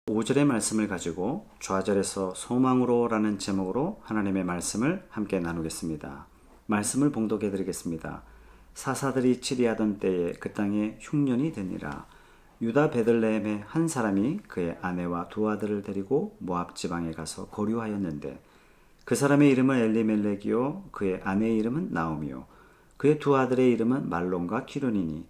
5절의 말씀을 가지고 좌절에서 소망으로 라는 제목으로 하나님의 말씀을 함께 나누겠습니다. 말씀을 봉독해 드리겠습니다. 사사들이 치리하던 때에 그 땅에 흉년이 되니라. 유다 베들레헴의 한 사람이 그의 아내와 두 아들을 데리고 모압 지방에 가서 거류하였는데 그 사람의 이름은 엘리멜렉이요 그의 아내의 이름은 나오미요 그의 두 아들의 이름은 말론과 기론이니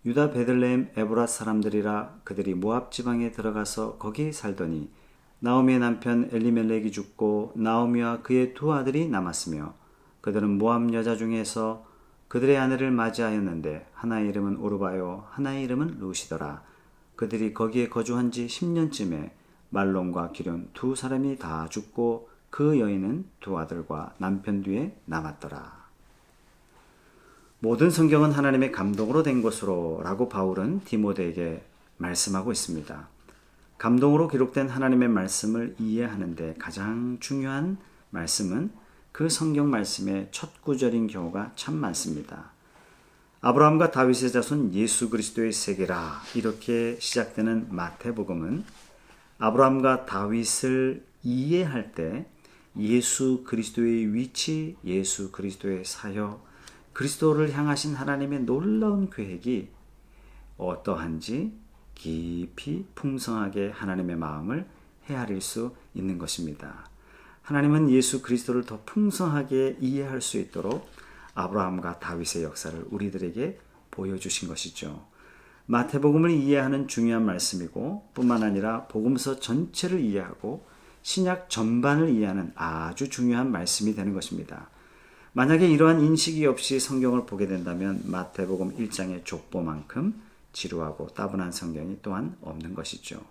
유다 베들레헴 에브랏 사람들이라. 그들이 모압 지방에 들어가서 거기 살더니 나오미의 남편 엘리멜렉이 죽고 나오미와 그의 두 아들이 남았으며 그들은 모압 여자 중에서 그들의 아내를 맞이하였는데 하나의 이름은 오르바요 하나의 이름은 루시더라. 그들이 거기에 거주한 지 10년쯤에 말론과 기론 두 사람이 다 죽고 그 여인은 두 아들과 남편 뒤에 남았더라. 모든 성경은 하나님의 감동으로 된 것으로 라고 바울은 디모데에게 말씀하고 있습니다. 감동으로 기록된 하나님의 말씀을 이해하는데 가장 중요한 말씀은 그 성경 말씀의 첫 구절인 경우가 참 많습니다. 아브라함과 다윗의 자손 예수 그리스도의 세계라 이렇게 시작되는 마태복음은 아브라함과 다윗을 이해할 때 예수 그리스도의 위치, 예수 그리스도의 사역, 그리스도를 향하신 하나님의 놀라운 계획이 어떠한지 깊이 풍성하게 하나님의 마음을 헤아릴 수 있는 것입니다. 하나님은 예수 그리스도를 더 풍성하게 이해할 수 있도록 아브라함과 다윗의 역사를 우리들에게 보여주신 것이죠. 마태복음을 이해하는 중요한 말씀이고 뿐만 아니라 복음서 전체를 이해하고 신약 전반을 이해하는 아주 중요한 말씀이 되는 것입니다. 만약에 이러한 인식이 없이 성경을 보게 된다면 마태복음 1장의 족보만큼 지루하고 따분한 성경이 또한 없는 것이죠.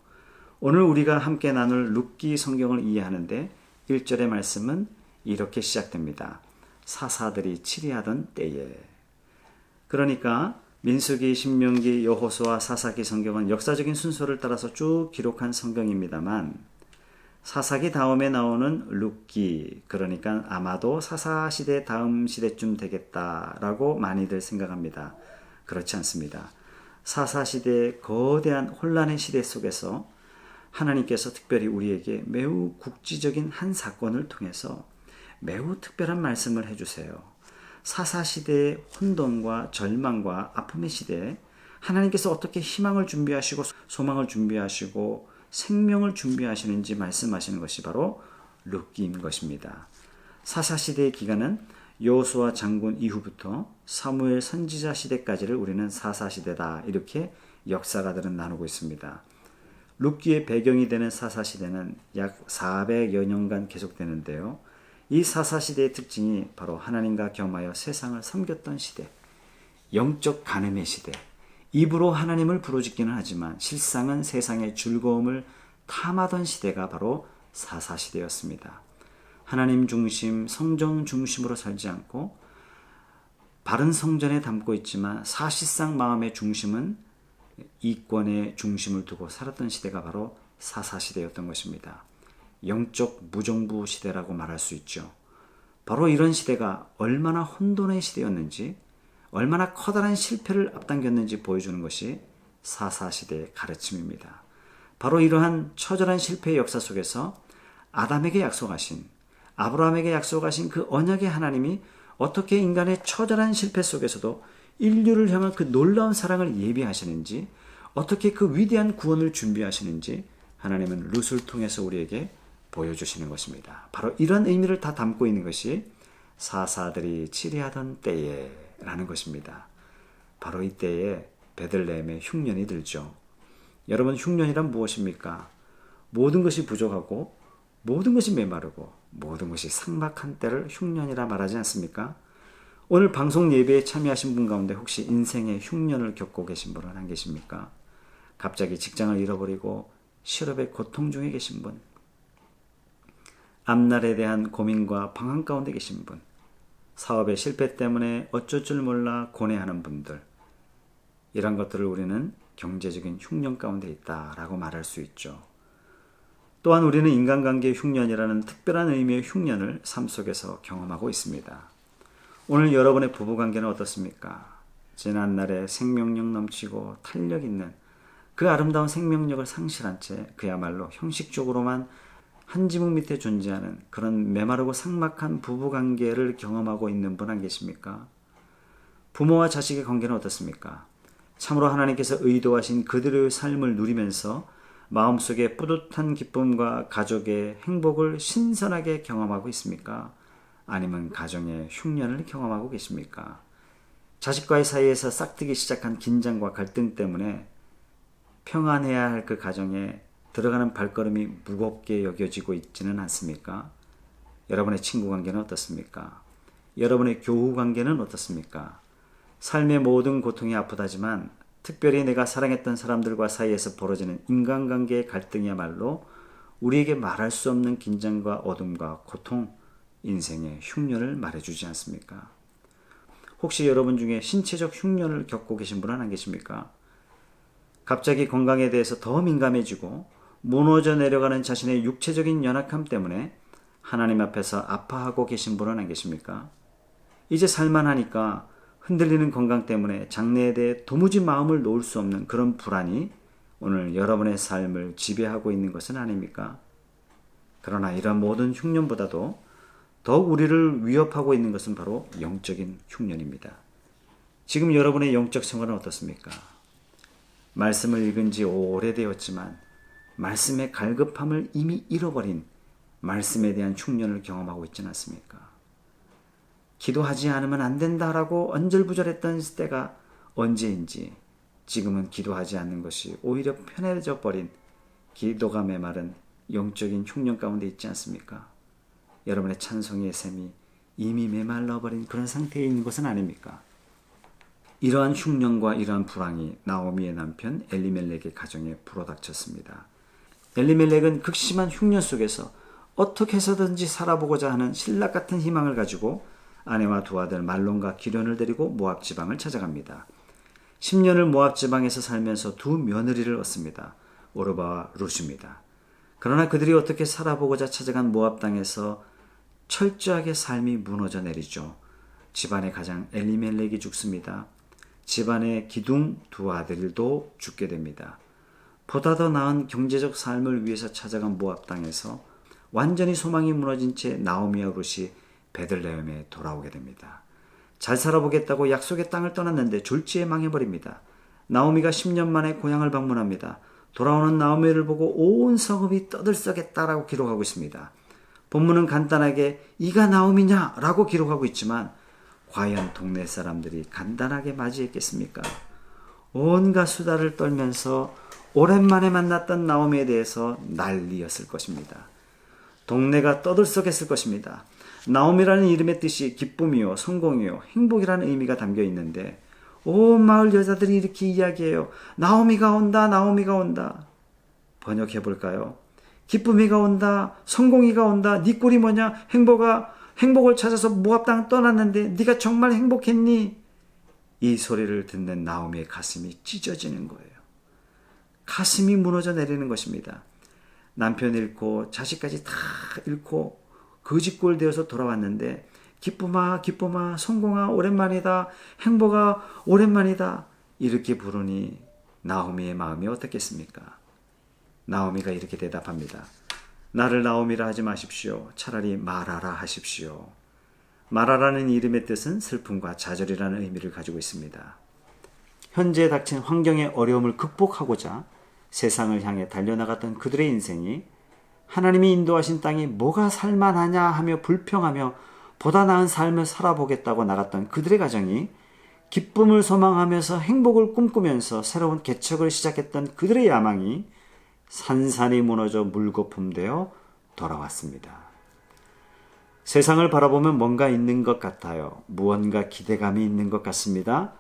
오늘 우리가 함께 나눌 룻기 성경을 이해하는데 1절의 말씀은 이렇게 시작됩니다. 사사들이 치리하던 때에. 그러니까 민수기, 신명기, 여호수아, 사사기 성경은 역사적인 순서를 따라서 쭉 기록한 성경입니다만 사사기 다음에 나오는 룻기, 그러니까 아마도 사사시대 다음 시대쯤 되겠다라고 많이들 생각합니다. 그렇지 않습니다. 사사시대의 거대한 혼란의 시대 속에서 하나님께서 특별히 우리에게 매우 국지적인 한 사건을 통해서 매우 특별한 말씀을 해주세요. 사사시대의 혼돈과 절망과 아픔의 시대에 하나님께서 어떻게 희망을 준비하시고 소망을 준비하시고 생명을 준비하시는지 말씀하시는 것이 바로 룻기인 것입니다. 사사시대의 기간은 여호수아 장군 이후부터 사무엘 선지자 시대까지를 우리는 사사시대다 이렇게 역사가들은 나누고 있습니다. 룻기의 배경이 되는 사사시대는 약 400여 년간 계속되는데요. 이 사사시대의 특징이 바로 하나님과 겸하여 세상을 섬겼던 시대, 영적 간음의 시대, 입으로 하나님을 부르짖기는 하지만 실상은 세상의 즐거움을 탐하던 시대가 바로 사사시대였습니다. 하나님 중심, 성전 중심으로 살지 않고 바른 성전에 담고 있지만 사실상 마음의 중심은 이권의 중심을 두고 살았던 시대가 바로 사사시대였던 것입니다. 영적 무정부 시대라고 말할 수 있죠. 바로 이런 시대가 얼마나 혼돈의 시대였는지 얼마나 커다란 실패를 앞당겼는지 보여주는 것이 사사시대의 가르침입니다. 바로 이러한 처절한 실패의 역사 속에서 아담에게 약속하신, 아브라함에게 약속하신 그 언약의 하나님이 어떻게 인간의 처절한 실패 속에서도 인류를 향한 그 놀라운 사랑을 예비하시는지, 어떻게 그 위대한 구원을 준비하시는지 하나님은 룻을 통해서 우리에게 보여주시는 것입니다. 바로 이런 의미를 다 담고 있는 것이 사사들이 치리하던 때에 라는 것입니다. 바로 이때에 베들레헴에 흉년이 들죠. 여러분, 흉년이란 무엇입니까? 모든 것이 부족하고 모든 것이 메마르고 모든 것이 삭막한 때를 흉년이라 말하지 않습니까? 오늘 방송 예배에 참여하신 분 가운데 혹시 인생의 흉년을 겪고 계신 분은 안 계십니까? 갑자기 직장을 잃어버리고 실업의 고통 중에 계신 분, 앞날에 대한 고민과 방황 가운데 계신 분, 사업의 실패 때문에 어쩔 줄 몰라 고뇌하는 분들, 이런 것들을 우리는 경제적인 흉년 가운데 있다라고 말할 수 있죠. 또한 우리는 인간관계의 흉년이라는 특별한 의미의 흉년을 삶 속에서 경험하고 있습니다. 오늘 여러분의 부부관계는 어떻습니까? 지난날에 생명력 넘치고 탄력 있는 그 아름다운 생명력을 상실한 채 그야말로 형식적으로만 한 지붕 밑에 존재하는 그런 메마르고 삭막한 부부관계를 경험하고 있는 분 안 계십니까? 부모와 자식의 관계는 어떻습니까? 참으로 하나님께서 의도하신 그들의 삶을 누리면서 마음속에 뿌듯한 기쁨과 가족의 행복을 신선하게 경험하고 있습니까? 아니면 가정의 흉년을 경험하고 계십니까? 자식과의 사이에서 싹트기 시작한 긴장과 갈등 때문에 평안해야 할 그 가정에 들어가는 발걸음이 무겁게 여겨지고 있지는 않습니까? 여러분의 친구 관계는 어떻습니까? 여러분의 교우 관계는 어떻습니까? 삶의 모든 고통이 아프다지만 특별히 내가 사랑했던 사람들과 사이에서 벌어지는 인간관계의 갈등이야말로 우리에게 말할 수 없는 긴장과 어둠과 고통, 인생의 흉년을 말해주지 않습니까? 혹시 여러분 중에 신체적 흉년을 겪고 계신 분은 안 계십니까? 갑자기 건강에 대해서 더 민감해지고 무너져 내려가는 자신의 육체적인 연약함 때문에 하나님 앞에서 아파하고 계신 분은 안 계십니까? 이제 살만하니까 흔들리는 건강 때문에 장래에 대해 도무지 마음을 놓을 수 없는 그런 불안이 오늘 여러분의 삶을 지배하고 있는 것은 아닙니까? 그러나 이런 모든 흉년보다도 더욱 우리를 위협하고 있는 것은 바로 영적인 흉년입니다. 지금 여러분의 영적 생활은 어떻습니까? 말씀을 읽은 지 오래되었지만 말씀의 갈급함을 이미 잃어버린 말씀에 대한 흉년을 경험하고 있지는 않습니까? 기도하지 않으면 안 된다라고 언절부절했던 때가 언제인지 지금은 기도하지 않는 것이 오히려 편해져 버린 기도가 메마른 영적인 흉년 가운데 있지 않습니까? 여러분의 찬송의 샘이 이미 메말라버린 그런 상태에 있는 것은 아닙니까? 이러한 흉년과 이러한 불황이 나오미의 남편 엘리멜렉의 가정에 불어닥쳤습니다. 엘리멜렉은 극심한 흉년 속에서 어떻게 해서든지 살아보고자 하는 신락 같은 희망을 가지고 아내와 두 아들 말론과 기련을 데리고 모압 지방을 찾아갑니다. 10년을 모압 지방에서 살면서 두 며느리를 얻습니다. 오르바와 룻입니다. 그러나 그들이 어떻게 살아보고자 찾아간 모압 땅에서 철저하게 삶이 무너져 내리죠. 집안의 가장 엘리멜렉이 죽습니다. 집안의 기둥 두 아들도 죽게 됩니다. 보다 더 나은 경제적 삶을 위해서 찾아간 모압 땅에서 완전히 소망이 무너진 채 나오미와 룻이 베들레헴에 돌아오게 됩니다. 잘 살아보겠다고 약속의 땅을 떠났는데 졸지에 망해버립니다. 나오미가 10년 만에 고향을 방문합니다. 돌아오는 나오미를 보고 온 성읍이 떠들썩했다라고 기록하고 있습니다. 본문은 간단하게 이가 나오미냐? 라고 기록하고 있지만 과연 동네 사람들이 간단하게 맞이했겠습니까? 온갖 수다를 떨면서 오랜만에 만났던 나오미에 대해서 난리였을 것입니다. 동네가 떠들썩했을 것입니다. 나오미라는 이름의 뜻이 기쁨이요, 성공이요, 행복이라는 의미가 담겨 있는데 온 마을 여자들이 이렇게 이야기해요. 나오미가 온다, 나오미가 온다. 번역해 볼까요? 기쁨이가 온다, 성공이가 온다, 네 꼴이 뭐냐? 행복을 찾아서 모압 땅 떠났는데 네가 정말 행복했니? 이 소리를 듣는 나오미의 가슴이 찢어지는 거예요. 가슴이 무너져 내리는 것입니다. 남편 잃고 자식까지 다 잃고 거지꼴 되어서 돌아왔는데 기쁨아 기쁨아 성공아 오랜만이다 행복아 오랜만이다 이렇게 부르니 나오미의 마음이 어떻겠습니까? 나오미가 이렇게 대답합니다. 나를 나오미라 하지 마십시오. 차라리 마라라 하십시오. 마라라는 이름의 뜻은 슬픔과 좌절이라는 의미를 가지고 있습니다. 현재 닥친 환경의 어려움을 극복하고자 세상을 향해 달려나갔던 그들의 인생이 하나님이 인도하신 땅이 뭐가 살만하냐 하며 불평하며 보다 나은 삶을 살아보겠다고 나갔던 그들의 가정이 기쁨을 소망하면서 행복을 꿈꾸면서 새로운 개척을 시작했던 그들의 야망이 산산이 무너져 물거품되어 돌아왔습니다. 세상을 바라보면 뭔가 있는 것 같아요. 무언가 기대감이 있는 것 같습니다.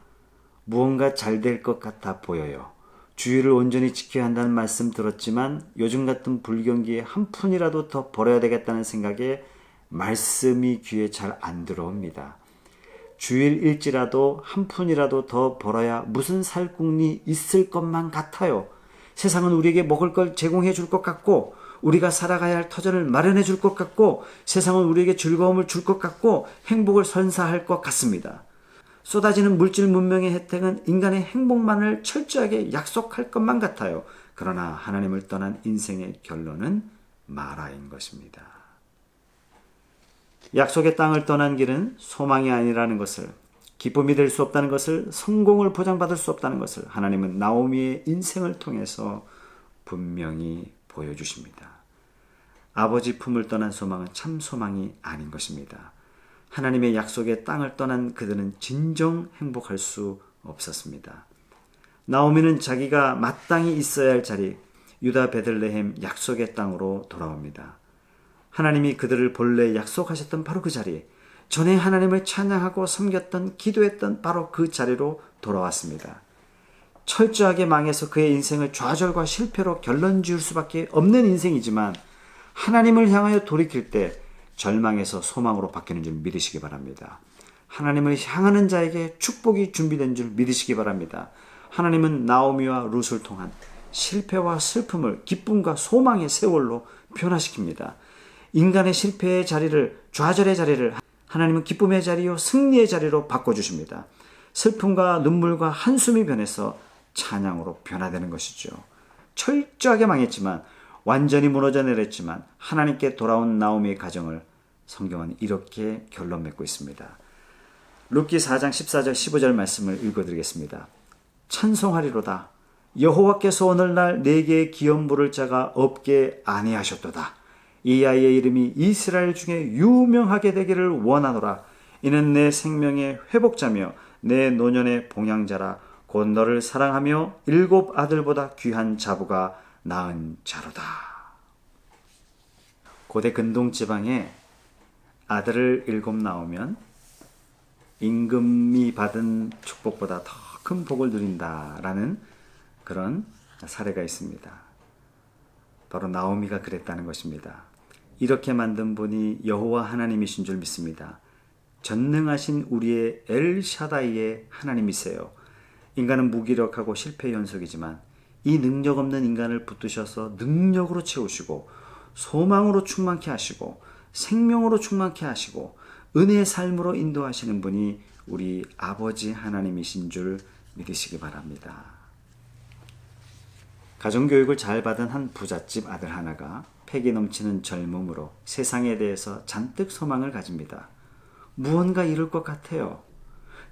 무언가 잘 될 것 같아 보여요. 주의를 온전히 지켜야 한다는 말씀 들었지만 요즘 같은 불경기에 한 푼이라도 더 벌어야 되겠다는 생각에 말씀이 귀에 잘 안 들어옵니다. 주일 일지라도 한 푼이라도 더 벌어야 무슨 살궁리 있을 것만 같아요. 세상은 우리에게 먹을 걸 제공해 줄 것 같고 우리가 살아가야 할 터전을 마련해 줄 것 같고 세상은 우리에게 즐거움을 줄 것 같고 행복을 선사할 것 같습니다. 쏟아지는 물질 문명의 혜택은 인간의 행복만을 철저하게 약속할 것만 같아요. 그러나 하나님을 떠난 인생의 결론은 마라인 것입니다. 약속의 땅을 떠난 길은 소망이 아니라는 것을, 기쁨이 될 수 없다는 것을, 성공을 보장받을 수 없다는 것을 하나님은 나오미의 인생을 통해서 분명히 보여주십니다. 아버지 품을 떠난 소망은 참 소망이 아닌 것입니다. 하나님의 약속의 땅을 떠난 그들은 진정 행복할 수 없었습니다. 나오미는 자기가 마땅히 있어야 할 자리, 유다 베들레헴 약속의 땅으로 돌아옵니다. 하나님이 그들을 본래 약속하셨던 바로 그 자리, 전에 하나님을 찬양하고 섬겼던, 기도했던 바로 그 자리로 돌아왔습니다. 철저하게 망해서 그의 인생을 좌절과 실패로 결론 지을 수밖에 없는 인생이지만 하나님을 향하여 돌이킬 때 절망에서 소망으로 바뀌는 줄 믿으시기 바랍니다. 하나님을 향하는 자에게 축복이 준비된 줄 믿으시기 바랍니다. 하나님은 나오미와 룻을 통한 실패와 슬픔을 기쁨과 소망의 세월로 변화시킵니다. 인간의 실패의 자리를, 좌절의 자리를 하나님은 기쁨의 자리요 승리의 자리로 바꿔주십니다. 슬픔과 눈물과 한숨이 변해서 찬양으로 변화되는 것이죠. 철저하게 망했지만, 완전히 무너져 내렸지만 하나님께 돌아온 나오미의 가정을 성경은 이렇게 결론 맺고 있습니다. 룻기 4장 14절 15절 말씀을 읽어드리겠습니다. 찬송하리로다. 여호와께서 오늘날 내게 기업 물을 자가 없게 아니하셨도다. 이 아이의 이름이 이스라엘 중에 유명하게 되기를 원하노라. 이는 내 생명의 회복자며 내 노년의 봉양자라. 곧 너를 사랑하며 7 아들보다 귀한 자부가 낳은 자로다. 고대 근동 지방에 아들을 7 낳으면 임금이 받은 축복보다 더 큰 복을 누린다라는 그런 사례가 있습니다. 바로 나오미가 그랬다는 것입니다. 이렇게 만든 분이 여호와 하나님이신 줄 믿습니다. 전능하신 우리의 엘샤다이의 하나님이세요. 인간은 무기력하고 실패의 연속이지만 이 능력 없는 인간을 붙드셔서 능력으로 채우시고 소망으로 충만케 하시고 생명으로 충만케 하시고 은혜의 삶으로 인도하시는 분이 우리 아버지 하나님이신 줄 믿으시기 바랍니다. 가정교육을 잘 받은 한 부잣집 아들 하나가 패기 넘치는 젊음으로 세상에 대해서 잔뜩 소망을 가집니다. 무언가 이룰 것 같아요.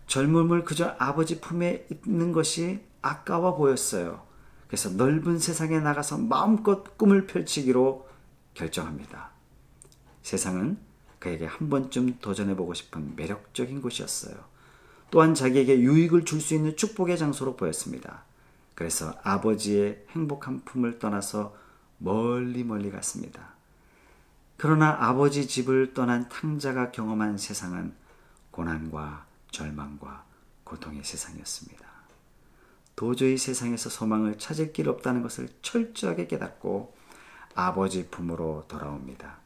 젊음을 그저 아버지 품에 있는 것이 아까워 보였어요. 그래서 넓은 세상에 나가서 마음껏 꿈을 펼치기로 결정합니다. 세상은 그에게 한 번쯤 도전해보고 싶은 매력적인 곳이었어요. 또한 자기에게 유익을 줄 수 있는 축복의 장소로 보였습니다. 그래서 아버지의 행복한 품을 떠나서 멀리 갔습니다. 그러나 아버지 집을 떠난 탕자가 경험한 세상은 고난과 절망과 고통의 세상이었습니다. 도저히 세상에서 소망을 찾을 길 없다는 것을 철저하게 깨닫고 아버지 품으로 돌아옵니다.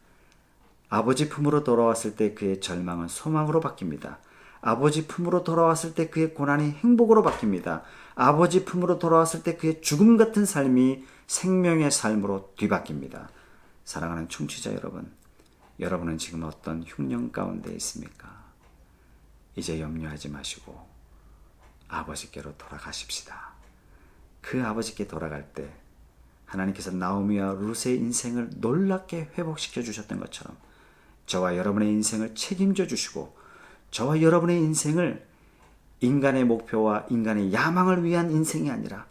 아버지 품으로 돌아왔을 때 그의 절망은 소망으로 바뀝니다. 아버지 품으로 돌아왔을 때 그의 고난이 행복으로 바뀝니다. 아버지 품으로 돌아왔을 때 그의 죽음 같은 삶이 생명의 삶으로 뒤바뀝니다. 사랑하는 청취자 여러분, 여러분은 지금 어떤 흉년 가운데 있습니까? 이제 염려하지 마시고 아버지께로 돌아가십시다. 그 아버지께 돌아갈 때 하나님께서 나오미와 룻의 인생을 놀랍게 회복시켜 주셨던 것처럼 저와 여러분의 인생을 책임져 주시고 저와 여러분의 인생을 인간의 목표와 인간의 야망을 위한 인생이 아니라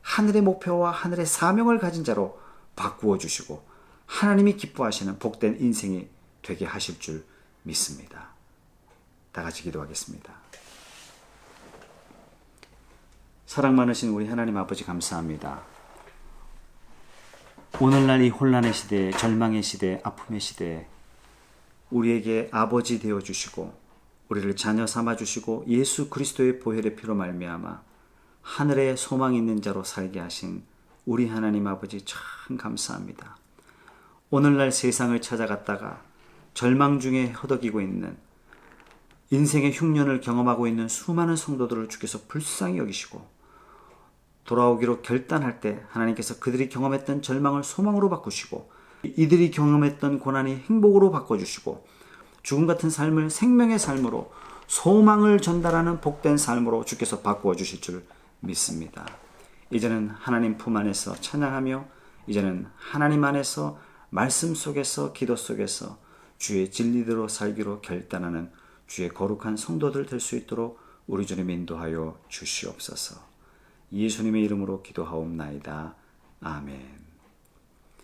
하늘의 목표와 하늘의 사명을 가진 자로 바꾸어 주시고 하나님이 기뻐하시는 복된 인생이 되게 하실 줄 믿습니다. 다 같이 기도하겠습니다. 사랑 많으신 우리 하나님 아버지 감사합니다. 오늘날 이 혼란의 시대에, 절망의 시대에, 아픔의 시대에 우리에게 아버지 되어주시고 우리를 자녀 삼아주시고 예수 그리스도의 보혈의 피로 말미암아 하늘에 소망 있는 자로 살게 하신 우리 하나님 아버지 참 감사합니다. 오늘날 세상을 찾아갔다가 절망 중에 허덕이고 있는 인생의 흉년을 경험하고 있는 수많은 성도들을 주께서 불쌍히 여기시고 돌아오기로 결단할 때 하나님께서 그들이 경험했던 절망을 소망으로 바꾸시고 이들이 경험했던 고난이 행복으로 바꿔주시고 죽음 같은 삶을 생명의 삶으로 소망을 전달하는 복된 삶으로 주께서 바꾸어 주실 줄 믿습니다. 이제는 하나님 품 안에서 찬양하며 이제는 하나님 안에서 말씀 속에서 기도 속에서 주의 진리대로 살기로 결단하는 주의 거룩한 성도들 될 수 있도록 우리 주님 인도하여 주시옵소서. 예수님의 이름으로 기도하옵나이다. 아멘.